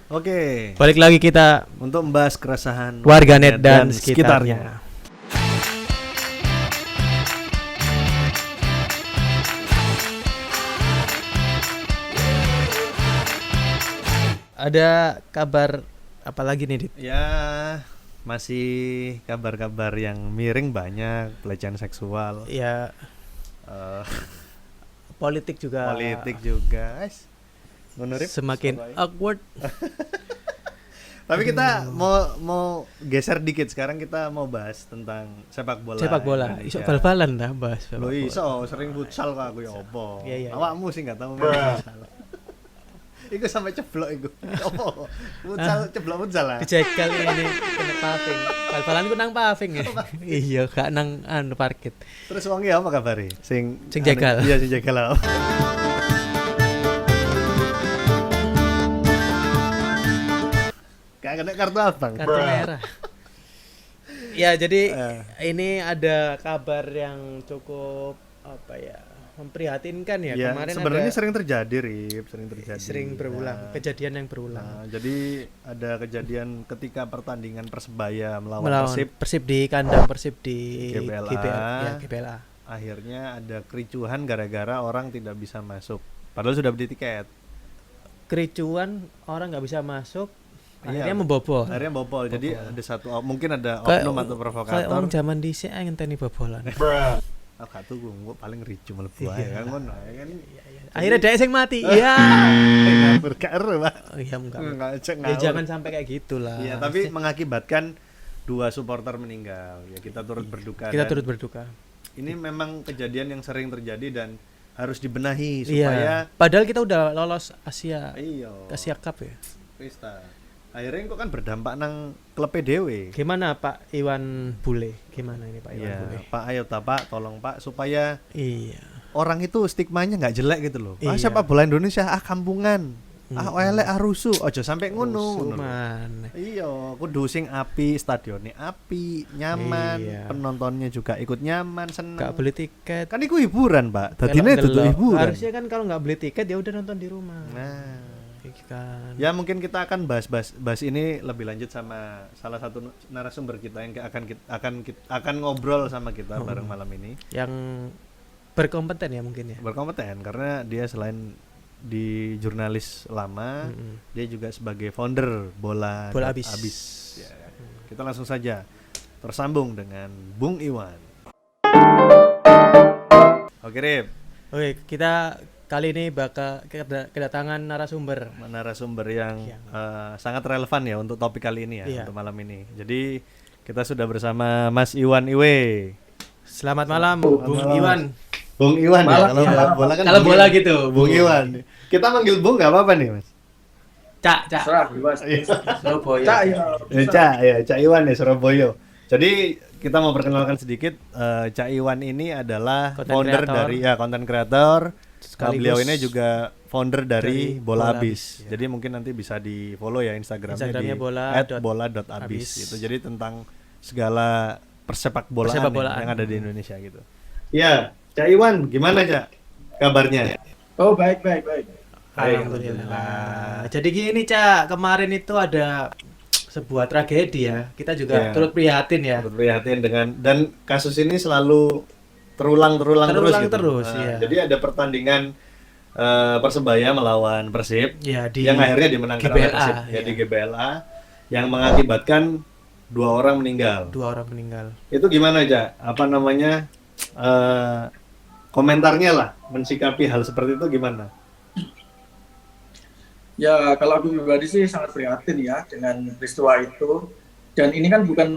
Oke, Balik lagi kita untuk membahas keresahan warganet dan sekitarnya. Ada kabar apa lagi nih, Dit? Ya, masih kabar-kabar yang miring banyak, pelecehan seksual, Ya, eh, politik juga. politik juga. Guys, menurut Semakin awkward. Tapi kita mau geser dikit, sekarang kita mau bahas tentang sepak bola. Sepak bola. Indonesia. Iso bal-balan dah bahas sepak Lo bola. iso sering futsal kok aku ya opo. Iya. Awakmu sih enggak tahu main futsal. Iku sampai ceblok iku. Opo? Futsal ceblok futsal lah. Dijegal ini kena paving. Bal-balan ku nang paving ya. Iya, gak nang parkit. Terus wong ya apa kabare? Sing jegal. Iya, sing jegal lah. Gak kena kartu abang. Kartu merah. Ya, jadi ini ada kabar yang cukup apa ya? Memprihatinkan ya. Ya, Kemarin sebenarnya ada sering terjadi, Rip, sering terjadi. sering berulang, Nah, kejadian yang berulang. jadi ada kejadian ketika pertandingan Persebaya melawan Melawan Persib, Persib di kandang Persib di GBLA. GBLA. akhirnya ada kericuhan gara-gara orang tidak bisa masuk. Padahal sudah beli tiket. Kericuan, orang nggak bisa masuk, Iya. akhirnya membobol. Akhirnya bobol. Jadi ada satu mungkin ada Kayak- oknum atau Kayak provokator. orang zaman dhisik ngenteni bobolan. Ah, gak tuh gue paling ricu mlebu Iya. ae kan ngono ae kan. Akhirnya dhek sing mati. Iya. Ngawur gak ero, Pak. Oh, iya enggak. Enggak cek Ya ngawur. jangan sampai kayak gitulah. Iya, tapi mengakibatkan 2 supporter meninggal. Ya kita turut berduka. kita dan turut berduka. ini memang kejadian yang sering terjadi dan harus dibenahi Iya. supaya Padahal kita udah lolos Asia iya Cup ya. Pesta. Akhirnya kok kan berdampak nang klub dhewe. Gimana Pak Iwan Bule? Gimana ini Pak Iwan Iya, Bule? Pak ayo ta Pak, tolong Pak supaya Iya. orang itu stigmanya nggak jelek gitu loh. Ah, Iya. sepak bola Indonesia kampungan. Ah elek rusuh, ojo sampai ngono. ngono lho. Cuman Iya, kudu sing api, stadionnya api, nyaman, Iya. penontonnya juga ikut nyaman, seneng. nggak beli tiket. Kan iku hiburan, Pak. Dadine Delok-delok. dudu hiburan. Harusnya kan kalau nggak beli tiket ya udah nonton di rumah. Nah, Kayak kan. ya mungkin kita akan bahas ini lebih lanjut sama salah satu narasumber kita yang akan ngobrol sama kita bareng malam ini. Yang berkompeten ya mungkin ya. Berkompeten karena dia selain di jurnalis lama, dia juga sebagai founder Bola Abis. Ya. Kita langsung saja tersambung dengan Bung Iwan. Oke, Rip. Oke, kita kali ini bakal kedatangan narasumber. Narasumber yang sangat relevan ya untuk topik kali ini ya, Iya. untuk malam ini. Jadi kita sudah bersama Mas Iwan Iwe. Selamat malam, Bung malam. Iwan. Bung Iwan ya, kalau Iya. bola kan Kalau Bung bola Iwan. gitu, Bung Iwan. Kita manggil Bung nggak apa-apa nih, Mas. Cak. Serah bebas. Surabaya. Cak ya. Cak Iwan ya, Surabaya. Jadi kita mau perkenalkan sedikit, Cak Iwan ini adalah Content founder creator. dari content creator. Sekaligus Beliau ini juga founder dari Bola Bola Abis. Abis, ya. Jadi mungkin nanti bisa di follow ya Instagramnya Instagramnya di @bola.abis abis. gitu. Jadi tentang segala persepak bolaan Persepak-bolaan. yang ada di Indonesia gitu. Iya, Cak Iwan, gimana Cak kabarnya? Oh baik. Alhamdulillah. Jadi gini, Cak, kemarin itu ada sebuah tragedi ya. Kita juga Iya. turut prihatin ya. Prihatin dengan dan kasus ini selalu terulang terus gitu. terus, iya. Jadi ada pertandingan Persebaya melawan Persib Ya di yang akhirnya dimenangkan oleh GBLA, Persib ya iya. di GBLA yang mengakibatkan 2 orang meninggal. 2 orang meninggal. Itu gimana aja? Apa namanya? Komentarnya lah mensikapi hal seperti itu gimana? Ya kalau aku pribadi sih sangat prihatin ya dengan peristiwa itu. Dan ini kan bukan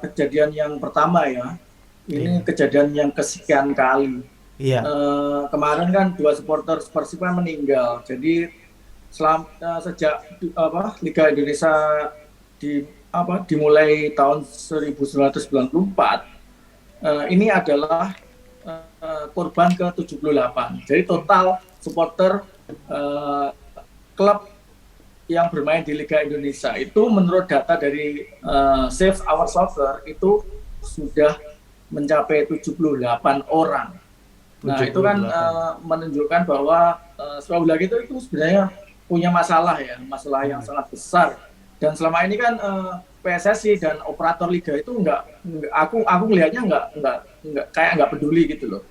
kejadian yang pertama ya. Ini kejadian yang kesekian kali. Iya. Kemarin kan 2 supporter Persib kan meninggal. Jadi sejak Liga Indonesia dimulai tahun 1994, ini adalah korban ke-78. Jadi total supporter klub yang bermain di Liga Indonesia itu menurut data dari Save Our Soccer itu sudah mencapai 78 orang. Nah, itu kan menunjukkan bahwa sepak bola itu sebenarnya punya masalah ya, masalah yang sangat besar. Dan selama ini kan PSSI dan operator liga itu aku melihatnya nggak peduli gitu loh.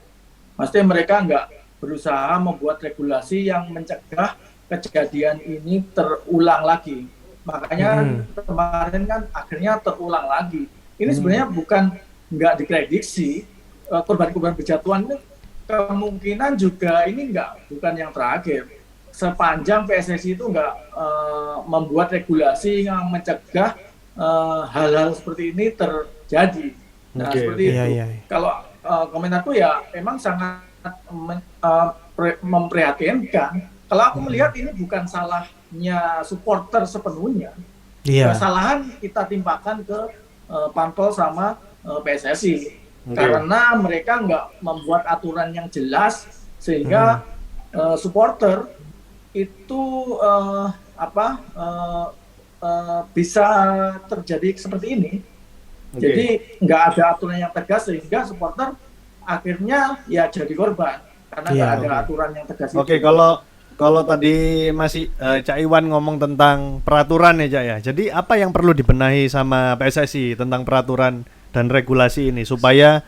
Maksudnya mereka nggak berusaha membuat regulasi yang mencegah kejadian ini terulang lagi. Makanya kemarin kan akhirnya terulang lagi. Ini sebenarnya bukan nggak diprediksi, korban-korban berjatuhan ini kemungkinan juga ini bukan yang terakhir. Sepanjang PSSI itu nggak membuat regulasi yang mencegah hal-hal seperti ini terjadi. Nah, seperti itu. Kalau komentarku ya emang sangat memprihatinkan. Kalau aku melihat ini bukan salahnya supporter sepenuhnya. Kesalahan kita timpakan ke Pampel sama PSSI. Karena mereka nggak membuat aturan yang jelas sehingga supporter itu bisa terjadi seperti ini. Jadi nggak ada aturan yang tegas sehingga supporter akhirnya ya jadi korban karena nggak ada aturan yang tegas. Oke, kalau tadi masih Cak Iwan ngomong tentang peraturan ya Cak ya. Jadi apa yang perlu dibenahi sama PSSI tentang peraturan dan regulasi ini supaya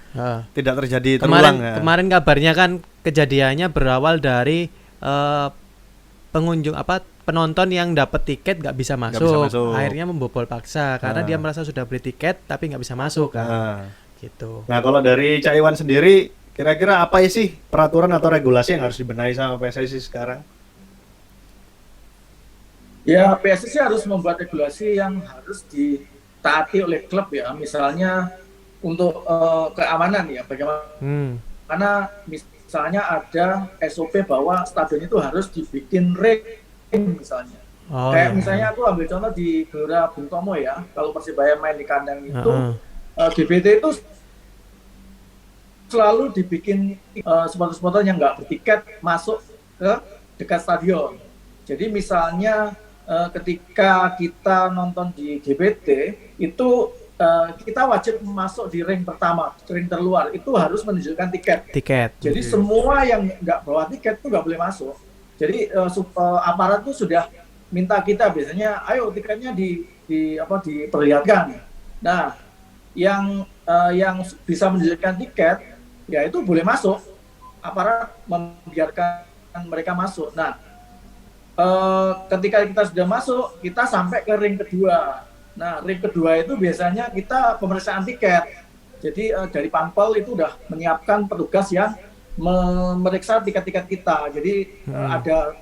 tidak terjadi terulang ya? Kemarin kabarnya kan kejadiannya berawal dari penonton yang dapat tiket nggak bisa masuk, akhirnya membobol paksa karena dia merasa sudah beli tiket tapi nggak bisa masuk kan. Gitu. Nah kalau dari Cak Iwan sendiri kira-kira apa sih peraturan atau regulasi yang harus dibenahi sama PSSI sekarang? Ya PSSI harus membuat regulasi yang harus ditaati oleh klub ya, misalnya untuk keamanan ya, bagaimana karena misalnya ada SOP bahwa stadion itu harus dibikin ring misalnya. Misalnya aku ambil contoh di Gelora Bung Tomo ya, kalau Persibaya main di kandang itu GBT itu selalu dibikin supporter-supporter yang nggak bertiket masuk ke dekat stadion. Jadi misalnya ketika kita nonton di GBT itu kita wajib masuk di ring pertama, ring terluar itu harus menunjukkan tiket. Jadi semua yang nggak bawa tiket itu nggak boleh masuk. Jadi aparat itu sudah minta kita biasanya, ayo tiketnya diperlihatkan. Nah, yang bisa menunjukkan tiket, ya itu boleh masuk. Aparat membiarkan mereka masuk. Nah, ketika kita sudah masuk, kita sampai ke ring kedua. Nah, ring kedua itu biasanya kita pemeriksaan tiket. Jadi dari Pampel itu udah menyiapkan petugas yang memeriksa tiket-tiket kita. Jadi ada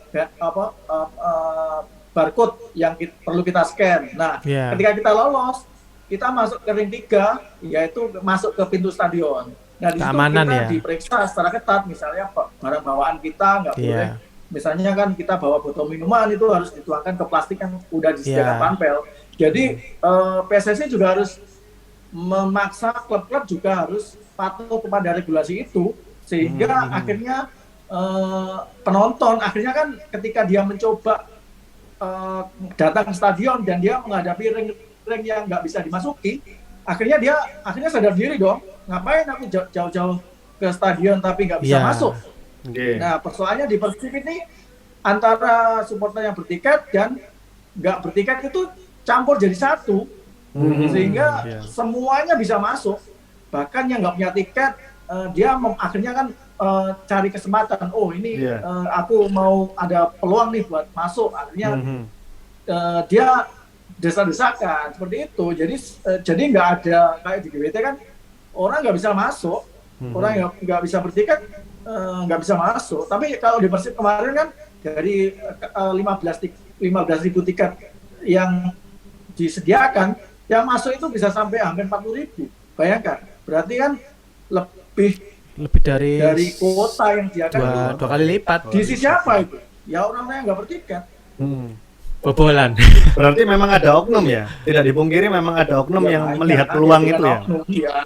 barcode yang perlu kita scan. Nah, ketika kita lolos, kita masuk ke ring 3, yaitu masuk ke pintu stadion. Nah, di situ kita diperiksa secara ketat, misalnya barang bawaan kita nggak boleh. Misalnya kan kita bawa botol minuman itu harus dituangkan ke plastik yang udah disediakan Pampel. Jadi PSSI juga harus memaksa klub-klub juga harus patuh kepada regulasi itu. Sehingga akhirnya penonton akhirnya kan ketika dia mencoba datang ke stadion dan dia menghadapi ring yang nggak bisa dimasuki, akhirnya dia sadar diri dong, ngapain aku jauh-jauh ke stadion tapi nggak bisa masuk. Nah persoalannya di Persib ini antara supporter yang bertiket dan nggak bertiket itu campur jadi satu, sehingga semuanya bisa masuk, bahkan yang nggak punya tiket dia akhirnya kan cari kesempatan, aku mau ada peluang nih buat masuk, akhirnya dia desa-desakan seperti itu. Jadi nggak ada kayak di GBT kan orang nggak bisa masuk, orang nggak bisa bertiket nggak bisa masuk. Tapi kalau di Persib kemarin kan dari 15.000 tiket yang disediakan, yang masuk itu bisa sampai hampir 40.000. Bayangkan, berarti kan lebih dari kuota yang disediakan dua kali lipat. Di sisi apa itu? Ya orang-orang yang nggak bertiket. Bobolan. Berarti memang ada oknum ya? Tidak dipungkiri memang ada oknum yang melihat peluang itu ya? Iya.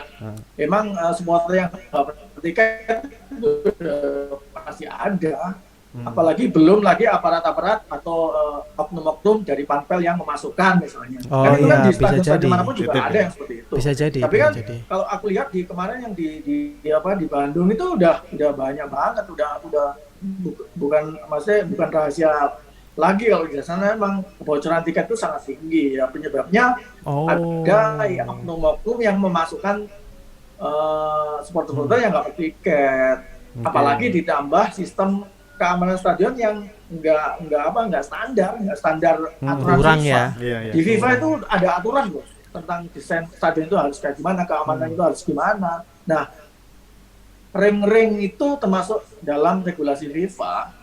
Memang supporter yang nggak bertiket itu pasti ada. Apalagi belum lagi aparat-aparat atau oknum-oknum dari Pampel yang memasukkan misalnya. Kan itu kan di stadion dimanapun juga ada yang seperti itu. Bisa jadi. Tapi kan kalau aku lihat di kemarin yang di Bandung itu udah banyak banget, udah bukan maksudnya bukan rahasia lagi kalau di sana memang kebocoran tiket itu sangat tinggi ya, penyebabnya ada oknum-oknum yang memasukkan supporter-supporter yang nggak bertiket, apalagi ditambah sistem keamanan stadion yang nggak standar aturan FIFA. Di FIFA itu ada aturan loh tentang desain stadion itu harus kayak gimana, keamanan itu harus gimana. Nah, ring-ring itu termasuk dalam regulasi FIFA.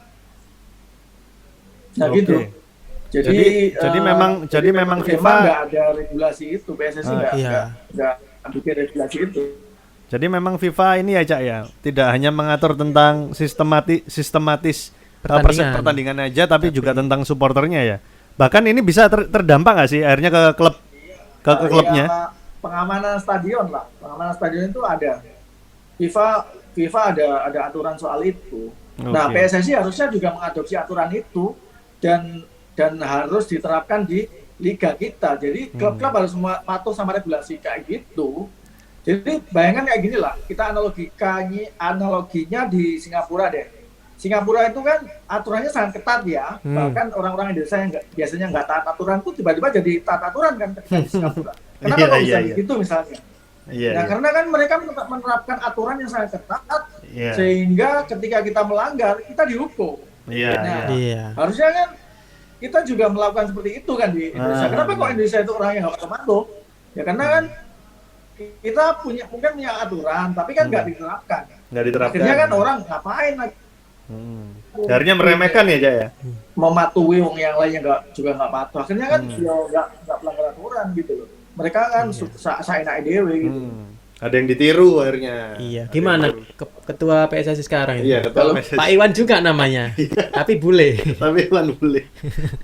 Nah gitu. Jadi memang FIFA nggak ada regulasi itu, PSSI nggak bikin regulasi itu. Jadi memang FIFA ini ya Cak ya, tidak hanya mengatur tentang sistematis pertandingan aja, tapi juga tentang supporternya ya. Bahkan ini bisa terdampak nggak sih akhirnya ke klub klubnya? Ya, pengamanan stadion lah, pengamanan stadion itu ada. FIFA ada aturan soal itu. Nah PSSI harusnya juga mengadopsi aturan itu. Dan harus diterapkan di liga kita. Jadi klub-klub harus patuh sama regulasi kayak gitu. Jadi bayangkan kayak gini lah, kita analoginya di Singapura deh. Singapura itu kan aturannya sangat ketat ya. Bahkan orang-orang Indonesia yang biasanya nggak taat aturan itu tiba-tiba jadi taat aturan kan ketika di Singapura. Kenapa kok bisa begitu misalnya? Karena kan mereka menerapkan aturan yang sangat ketat, sehingga ketika kita melanggar kita dihukum. Harusnya kan kita juga melakukan seperti itu kan di Indonesia. Kenapa kok Indonesia itu orangnya nggak patuh? Ya karena kan kita mungkin punya aturan, tapi kan nggak diterapkan. Akhirnya kan orang ngapain lagi? Akhirnya meremehkan ya Jaya. Mematuhi wong yang lainnya juga nggak patuh. Akhirnya kan nggak pelanggar aturan gitu loh. Mereka kan saenake dhewe gitu. Ada yang ditiru akhirnya. Iya, gimana ketua PSSI sekarang itu? Iya, ketua PSSI. Pak Iwan juga namanya. Tapi bule. Tapi Iwan bule.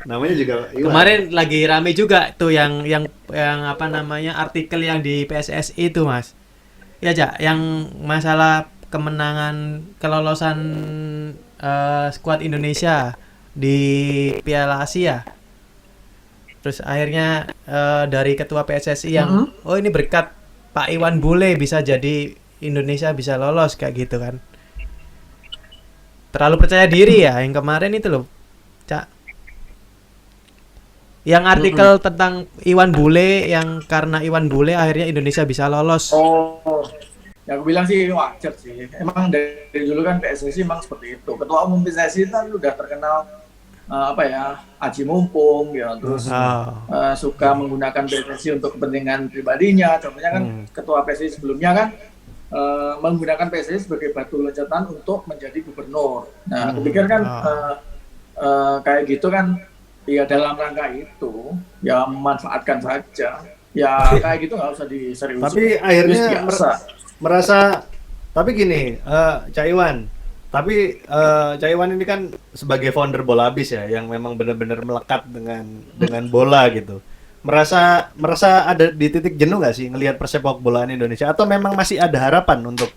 Namanya juga Iwan. Kemarin lagi rame juga tuh yang apa namanya artikel yang di PSSI itu, Mas. Ya, Cak, yang masalah kemenangan kelolosan skuad Indonesia di Piala Asia. Terus akhirnya dari ketua PSSI yang ini berkat Pak Iwan Bule bisa jadi Indonesia bisa lolos kayak gitu kan. Terlalu percaya diri ya yang kemarin itu loh, Cak. Yang artikel tentang Iwan Bule yang karena Iwan Bule akhirnya Indonesia bisa lolos. Ya aku bilang sih wajar sih. Emang dari dulu kan PSSI emang seperti itu. Ketua umum PSSI kan udah terkenal aji mumpung ya, terus suka menggunakan PSSI untuk kepentingan pribadinya. Contohnya kan ketua PSSI sebelumnya kan menggunakan PSSI sebagai batu loncatan untuk menjadi gubernur. Nah, aku pikir kan kayak gitu kan ya dalam rangka itu ya memanfaatkan saja. Ya kayak gitu nggak usah diseriusin. Tapi akhirnya merasa tapi gini, Cak Iwan. Tapi Cak Iwan ini kan sebagai founder Bola Abis ya, yang memang benar-benar melekat dengan bola gitu. Merasa ada di titik jenuh nggak sih ngelihat persepak bolaan Indonesia, atau memang masih ada harapan untuk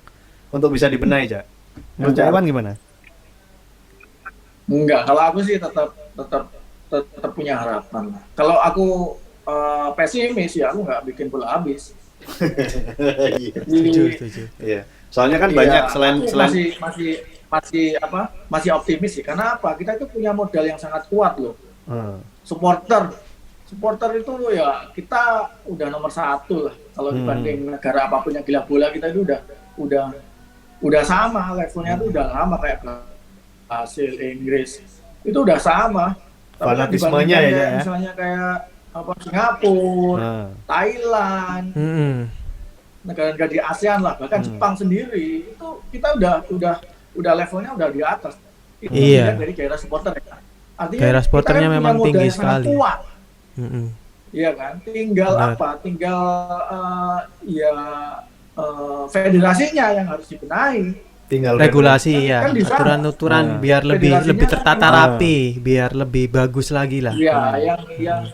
bisa dibenahi, Cak? Menurut Cak Iwan gimana? Enggak, kalau aku sih tetap punya harapan. Kalau aku pesimis ya, aku nggak bikin Bola Abis. Setuju. Iya. Soalnya kan banyak selain masih optimis sih. Karena apa? Kita itu punya modal yang sangat kuat loh. Supporter itu ya kita udah nomor 1 lah. Kalau dibanding negara apapun yang gila bola, kita itu udah sama levelnya tuh udah sama kayak Brasil, Inggris. Itu udah sama. Fanatismenya ya. Misalnya kayak Singapura, Thailand. Negara-negara di ASEAN lah, bahkan Jepang sendiri itu kita udah levelnya udah di atas. Itu dari gairah supporter ya. Artinya gairah supporternya kan memang tinggi sekali. Iya kan? Tinggal Tinggal federasinya yang harus dibenahi. Tinggal regulasi ya, aturan-aturan biar lebih tertata rapi, biar lebih bagus lagi lah. Iya, yang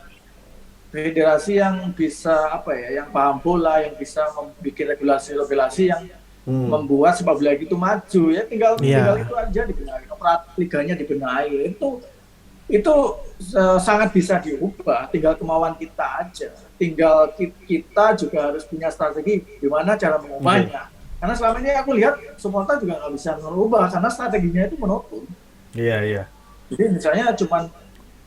federasi yang bisa yang paham bola, yang bisa membuat regulasi yang membuat sepak bola itu maju ya, tinggal itu aja dibenahi, liganya dibenahi, itu sangat bisa diubah, tinggal kemauan kita aja, tinggal kita juga harus punya strategi gimana cara mengubahnya, karena selama ini aku lihat supporter juga nggak bisa merubah karena strateginya itu monoton. Iya. Jadi misalnya cuman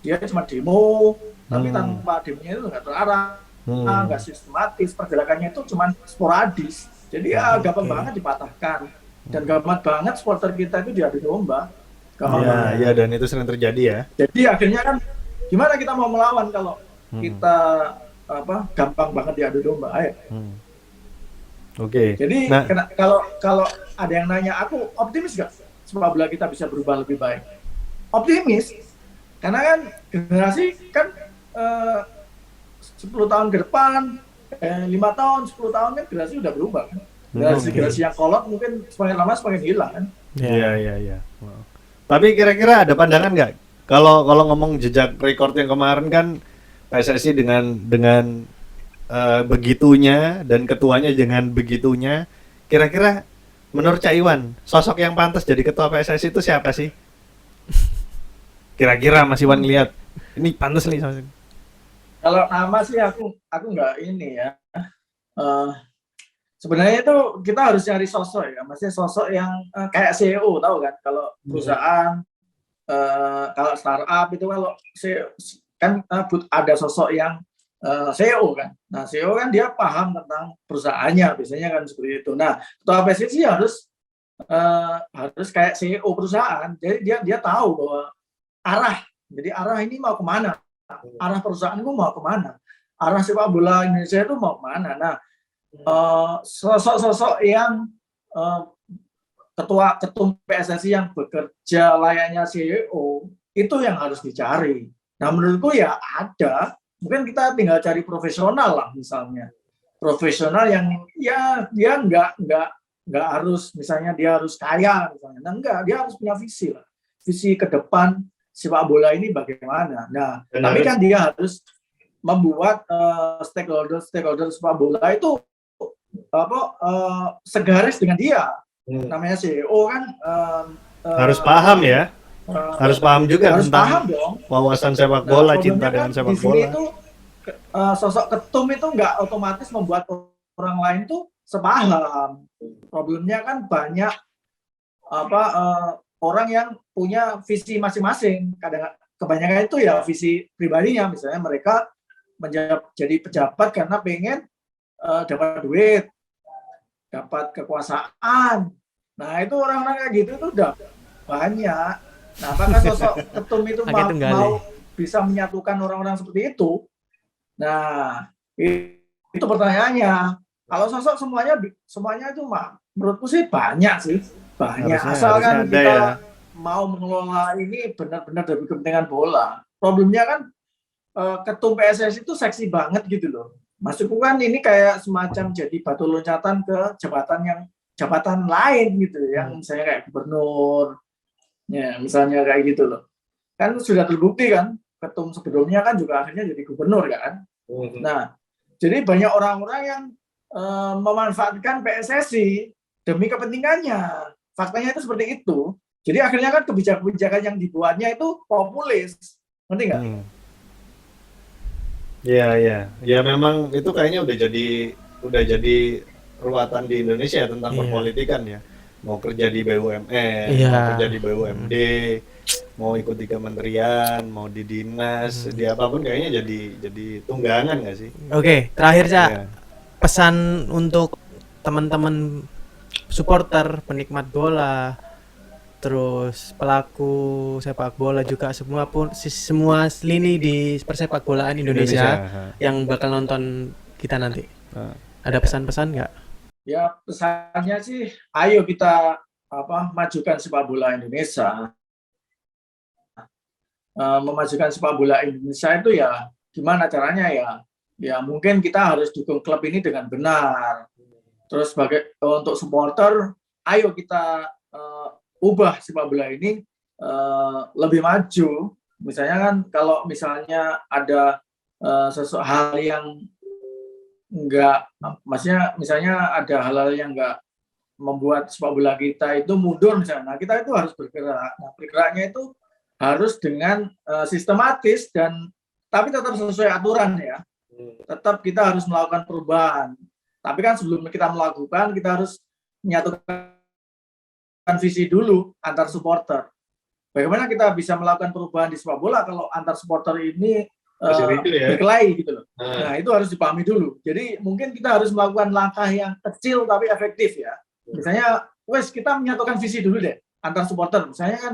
dia cuma demo, tapi tanpa demonya itu nggak terarah, nggak sistematis, pergerakannya itu cuma sporadis. Jadi ya gampang banget dipatahkan. Dan gampang banget supporter kita itu diadu domba. Iya, dan itu sering terjadi ya. Jadi akhirnya kan gimana kita mau melawan kalau kita gampang banget diadu domba? Ayo. Oke. Jadi kalau ada yang nanya, aku optimis gak sepak bola kita bisa berubah lebih baik? Optimis, karena kan generasi kan 10 tahun ke depan, 5 tahun, 10 tahun kan generasi udah berubah kan. Generasi yang kolot mungkin semakin lama semakin hilang kan. Iya. Wow. Tapi kira-kira ada pandangan nggak? Kalau ngomong jejak rekor yang kemarin kan PSSI dengan begitunya dan ketuanya dengan begitunya, kira-kira menurut Cak Iwan, sosok yang pantas jadi ketua PSSI itu siapa sih? Kira-kira Mas Iwan lihat ini pantas nih sama. Kalau nama sih aku nggak ini ya. Sebenarnya itu kita harus cari sosok ya, maksudnya sosok yang kayak CEO, tahu kan? Kalau perusahaan, kalau startup itu kalau CEO, kan ada sosok yang CEO kan. Nah CEO kan dia paham tentang perusahaannya, biasanya kan seperti itu. Nah ketua PSSI harus kayak CEO perusahaan, jadi dia tahu bahwa arah. Jadi arah ini mau kemana? Arah perusahaanku mau kemana? Arah sepak bola Indonesia itu mau kemana? Nah sosok-sosok yang ketum PSSI yang bekerja layaknya CEO itu yang harus dicari. Nah menurutku ya ada, mungkin kita tinggal cari profesional lah, misalnya profesional yang ya dia nggak harus misalnya dia harus kaya misalnya, nah, enggak, dia harus punya visi lah, visi ke depan sepak bola ini bagaimana. Nah tapi kan dia harus membuat stakeholder sepak bola itu segaris dengan dia. Namanya CEO kan harus paham ya, harus paham juga harus tentang paham dong wawasan sepak bola, cinta dengan sepak bola. Itu sosok ketum itu nggak otomatis membuat orang lain tuh sepaham. Problemnya kan banyak orang yang punya visi masing-masing. Kadang kebanyakan itu ya visi pribadinya, misalnya mereka menjadi pejabat karena pengen dapat duit, dapat kekuasaan. Nah itu orang-orang kayak gitu itu udah banyak. Nah apakah sosok ketum itu mau bisa menyatukan orang-orang seperti itu? Nah itu pertanyaannya. Kalau sosok semuanya itu menurutku sih banyak sih, banyak. Asalkan kita mau mengelola ini benar-benar dari kepentingan bola. Problemnya kan ketum PSSI itu seksi banget gitu loh. Maksudku kan ini kayak semacam jadi batu loncatan ke jabatan lain gitu, yang misalnya kayak gubernur, ya misalnya kayak gitu loh. Kan sudah terbukti kan, ketum sebelumnya kan juga akhirnya jadi gubernur kan. Nah, jadi banyak orang-orang yang memanfaatkan PSSI demi kepentingannya. Faktanya itu seperti itu. Jadi akhirnya kan kebijakan-kebijakan yang dibuatnya itu populis, ngerti nggak? Ya memang itu kayaknya udah jadi ruatan di Indonesia tentang perpolitikan ya. Mau kerja di BUMN, mau kerja di BUMD, mau ikut di kementerian, mau di dinas, di apapun kayaknya jadi tunggangan nggak sih? Oke, terakhir Cak, pesan untuk teman-teman supporter, penikmat bola, terus pelaku sepak bola juga, semua lini di persepak bolaan Indonesia yang bakal nonton kita nanti. Ada pesan-pesan nggak? Ya pesannya sih, ayo kita majukan sepak bola Indonesia. Memajukan sepak bola Indonesia itu ya gimana caranya ya mungkin kita harus dukung klub ini dengan benar. Terus untuk supporter, ayo kita ubah sepak bola ini lebih maju. Misalnya kan kalau misalnya ada sesuatu hal yang misalnya ada hal-hal yang enggak membuat sepak bola kita itu mundur misalnya. Nah, kita itu harus bergerak. Nah, bergeraknya itu harus dengan sistematis tapi tetap sesuai aturan ya. Tetap kita harus melakukan perubahan. Tapi kan sebelum kita melakukan, kita harus menyatukan visi dulu antar supporter. bagaimana kita bisa melakukan perubahan di sepak bola kalau antar supporter ini berkelahi gitu loh. Nah, itu harus dipahami dulu. Jadi mungkin kita harus melakukan langkah yang kecil tapi efektif ya. Misalnya, kita menyatukan visi dulu deh antar supporter. Misalnya kan,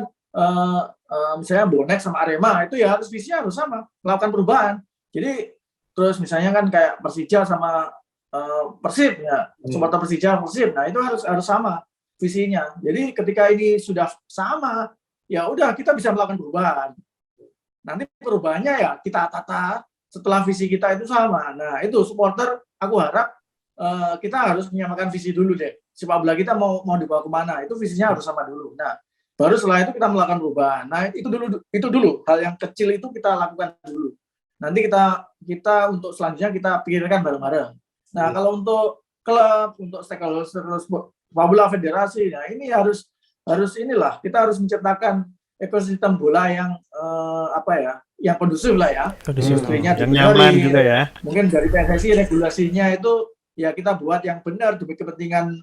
misalnya Bonek sama Arema itu ya harus visinya harus sama, melakukan perubahan. Jadi terus misalnya kan kayak Persija sama Persib ya, supporter Persija Persib. Nah, itu harus sama visinya. Jadi ketika ini sudah sama, ya udah kita bisa melakukan perubahan. Nanti perubahannya ya kita tata setelah visi kita itu sama. Nah, itu supporter aku harap kita harus menyamakan visi dulu deh. Sepak bola kita mau dibawa kemana, itu visinya harus sama dulu. Nah, baru setelah itu kita melakukan perubahan. Nah, itu dulu hal yang kecil itu kita lakukan dulu. Nanti kita untuk selanjutnya kita pikirkan bareng-bareng. Nah, kalau untuk klub, untuk stakeholder sepak bola federasi, nah ini harus inilah, kita harus menciptakan ekosistem bola yang yang kondusif lah ya. Industrinya yang nyaman juga ya. Mungkin dari PSSI regulasinya itu ya kita buat yang benar demi kepentingan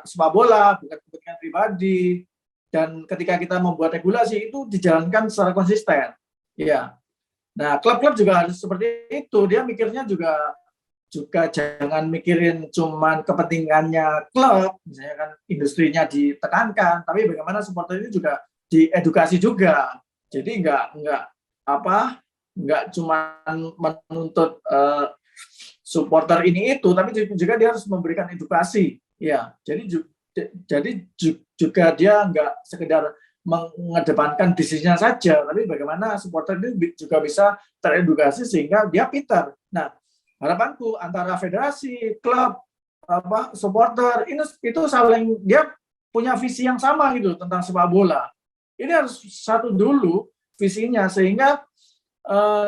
sepak bola, bukan kepentingan pribadi. Dan ketika kita membuat regulasi itu dijalankan secara konsisten. Ya. Nah, klub-klub juga harus seperti itu. Dia mikirnya juga jangan mikirin cuman kepentingannya klub, misalnya kan industrinya ditekankan, tapi bagaimana supporter ini juga diedukasi juga. Jadi nggak cuma menuntut supporter ini itu, tapi juga dia harus memberikan edukasi. Ya, jadi juga dia nggak sekedar mengedepankan bisnisnya saja, tapi bagaimana supporter ini juga bisa teredukasi sehingga dia pintar. Nah, harapanku antara federasi, klub, supporter itu saling dia punya visi yang sama gitu tentang sepak bola. Ini harus satu dulu visinya sehingga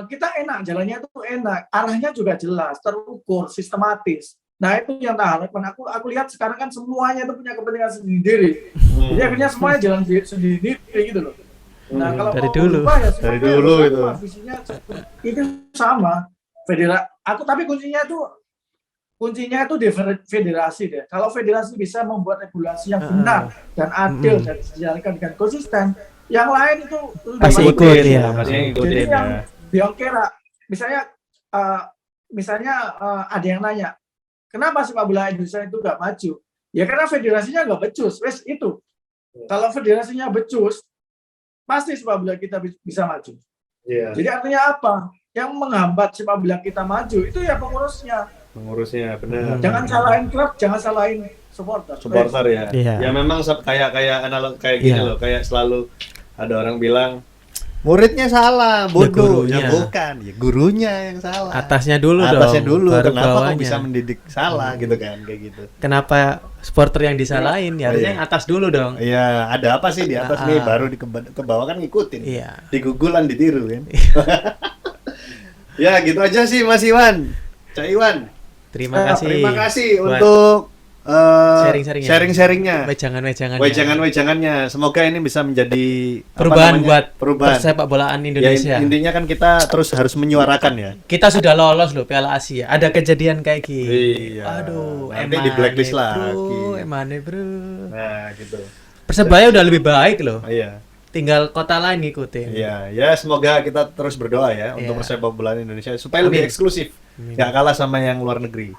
kita enak, jalannya itu enak, arahnya juga jelas, terukur, sistematis. Nah, itu yang harapan aku lihat sekarang kan semuanya itu punya kepentingan sendiri. Jadi akhirnya semuanya jalan sendiri gitu loh. Nah, kalau dari dulu itu visinya itu sama. Tapi kuncinya itu di federasi deh. Kalau federasi bisa membuat regulasi yang benar dan adil dan dijalankan dengan konsisten, yang lain itu pasti ikut ya. Jadi yang diongkera, misalnya ada yang nanya, kenapa sepak bola Indonesia itu nggak maju? Ya karena federasinya nggak becus. Wes itu. Kalau federasinya becus, pasti sepak bola kita bisa maju. Yeah. Jadi artinya apa? Yang menghambat sepak bola kita maju itu ya pengurusnya, benar. Jangan salahin klub, jangan salahin supporter ya. Yeah. Ya memang kayak analog kayak gini loh, kayak selalu ada orang bilang muridnya salah, bodoh. Ya bukan, ya gurunya yang salah. Atasnya dulu. Kenapa kok bisa mendidik salah gitu kan, kayak gitu. Kenapa supporter yang disalahin? Ya harusnya yang atas dulu dong. Iya, ada apa sih di atas nih, baru ke bawah kan ngikutin. Iya. Digugulan ditiru kan. Ya, gitu aja sih Mas Iwan. Cak Iwan. Terima kasih untuk sharing-sharingnya. Wejangannya. Semoga ini bisa menjadi perubahan buat persepak bolaan Indonesia. Ya, intinya kan kita terus harus menyuarakan ya. Kita sudah lolos loh Piala Asia. Ada kejadian kayak gini. Iya. Aduh, nanti di blacklist lagi. Bro. Nah, gitu. Persebaya udah lebih baik loh. Iya. Tinggal kota lain ngikutin. Iya, ya semoga kita terus berdoa ya untuk persepak bola Indonesia supaya lebih eksklusif. Nggak kalah sama yang luar negeri.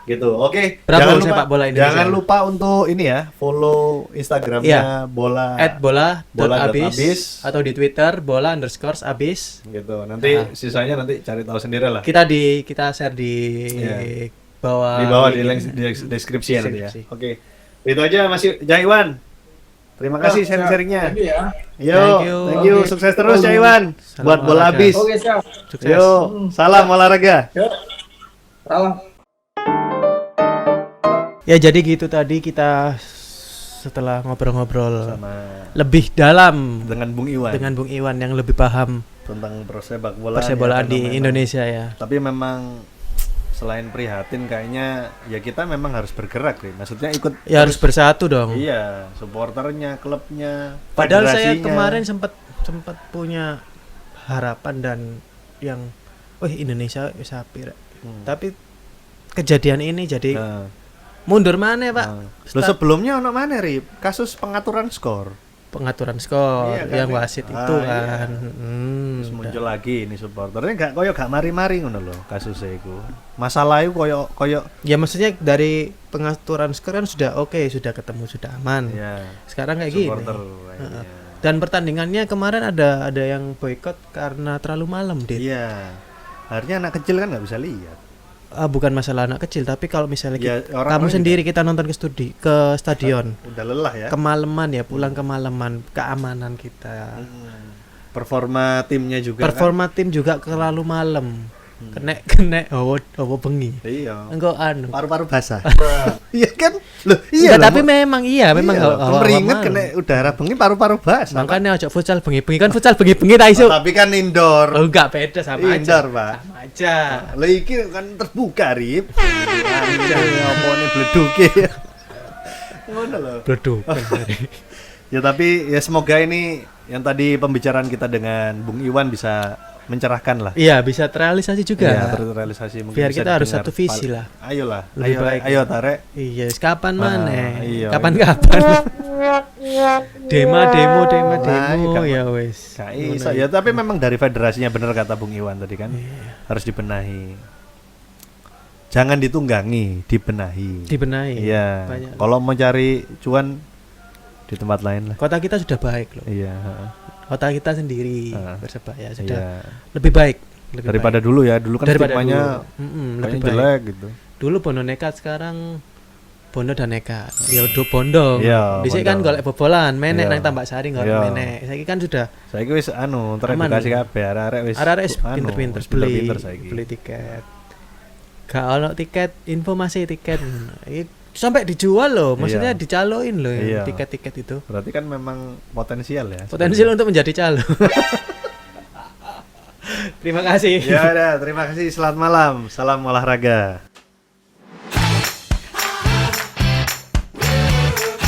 Gitu. Oke. Jangan lupa untuk ini ya, follow Instagramnya @bola_abis atau di Twitter bola_abis. Gitu. Nanti sisanya nanti cari tahu sendiri lah. Kita share di bawah di link di deskripsi ya nanti ya. Oke. Itu aja Mas Jaiwan. Terima kasih sharing-sharingnya. Thank you. Sukses terus Jaiwan buat bola abis. Oke, siap. Sukses. Salam olahraga. Salam. Ya, jadi gitu tadi kita setelah ngobrol-ngobrol lebih dalam dengan Bung Iwan yang lebih paham tentang persepak bolaan di Indonesia ya. Tapi memang selain prihatin kayaknya ya kita memang harus bergerak nih. Maksudnya harus bersatu dong. Iya, supporternya, klubnya, padahal saya kemarin sempat punya harapan dan yang Indonesia bisa apir. Tapi kejadian ini jadi mundur mana, Pak? Sebelumnya ono mana, Rip? Kasus pengaturan skor. pengaturan skor, yang wasit itu kan. Terus muncul lagi ini supporternya gak mari-mari ngono lho kasusnya iku. Masalah iku koyo ya maksudnya dari pengaturan skor kan sudah sudah ketemu, sudah aman. Sekarang kayak gini. Dan pertandingannya kemarin ada yang boykot karena terlalu malam, Dit. Iya. Akhirnya anak kecil kan nggak bisa lihat. Bukan masalah anak kecil, tapi kalau misalnya kamu sendiri kita nonton ke stadion. Udah lelah ya. Kemalaman ya, pulang kemalaman, keamanan kita. Performa timnya juga. Tim juga terlalu malam. Kena bengi. Iya. Engko paru-paru basah. Iya kan? Loh, iya. Tapi memang keringet kena udara bengi paru-paru basah. Makanya ojo futsal bengi kan futsal bengi ta iso. Tapi kan indoor. Oh, enggak beda sama aja. Indoor, Pak. Sama aja. Lah iki kan terbuka, Rip. Opone bleduke. Ngono lho. Bledukan. Ya tapi ya semoga ini yang tadi pembicaraan kita dengan Bung Iwan bisa mencerahkan lah. Iya, bisa terrealisasi juga. Iya, terrealisasi mungkin. Biar kita harus satu visi lah. Ayolah, ayo tarik. Iya, kapan mana? Iya, kapan? demo ya wes. Ya tapi memang dari federasinya bener kata Bung Iwan tadi kan. Harus dibenahi. Jangan ditunggangi, dibenahi. Iya. Kalau mau cari cuan di tempat lain lah. Kota kita sudah baik loh. Iya, kota kita sendiri Persebaya sudah lebih baik daripada dulu ya. Dulu kan stigmanya lebih jelek gitu. Dulu Bondo nekat, sekarang Bondo dan nekat. Ya udah Bondo. Dhisik kan golek bobolan, menek nang Tambak Sari golek menek. Saiki kan sudah. Saiki wis teredukasi kabeh, arek-arek wis pinter-pinter beli tiket. Gak ono tiket, informasi tiket. Sampai dijual loh, maksudnya dicaloin loh tiket-tiket itu. Berarti kan memang potensial ya. Potensial untuk menjadi calo. Terima kasih. Ya udah, terima kasih. Selamat malam. Salam olahraga.